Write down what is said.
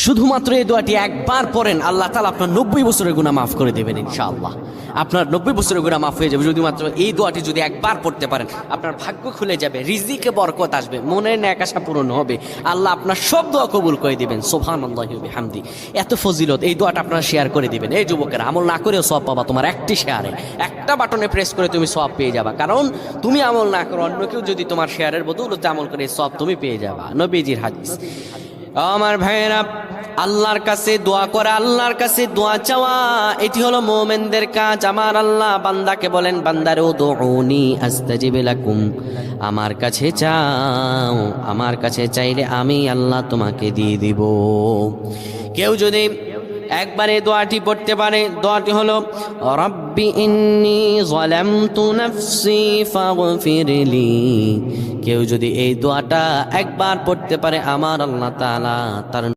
শুধুমাত্র এই দোয়াটি একবার পড়েন, আল্লাহ তাআলা আপনার 90 বছরের গুনাহ মাফ করে দেবেন ইনশাআল্লাহ। আপনার 90 বছরের গুনাহ মাফ হয়ে যাবে শুধুমাত্র এই দোয়াটি যদি একবার পড়তে পারেন। আপনার ভাগ্য খুলে যাবে, রিজিকে বরকত আসবে, মনের ন্যাক আশা পূরণ হবে, আল্লাহ আপনার সব দোয়া কবুল করে দিবেন। সুবহানাল্লাহি ওয়া বিহামদি। এত ফজিলত, এই দোয়াটা আপনারা শেয়ার করে দিবেন। এই যুবকেরা, আমল না করেও সওয়াব পাবা। তোমার একটি শেয়ারে, একটা বাটনে প্রেস করে তুমি সওয়াব পেয়ে যাবা। কারণ তুমি আমল না করো, অন্য কেউ যদি তোমার শেয়ারের বদৌলতে আমল করে, সওয়াব তুমি পেয়ে যাবা। নবীজির হাদিস। আমার ভাইয়েরা, আল্লাহর কাছে দোয়া করা, আল্লাহর কাছে দোয়া চাওয়া, এটি হলো মুমিনদের কাজ। আমার আল্লাহ বান্দাকে বলেন, বান্দারে উদউনি আস্তাজিব লাকুম, আমার কাছে চাও, আমার কাছে চাইলে আমি আল্লাহ তোমাকে দিয়ে দিব। কেউ যদি একবারে দোয়াটি পড়তে পারে, দোয়াটি হলো রব্বি ইন্নী যালামতু নাফসি ফাগফিরলি। কেউ যদি এই দোয়াটা একবার পড়তে পারে, আমার আল্লাহ তাআলা তার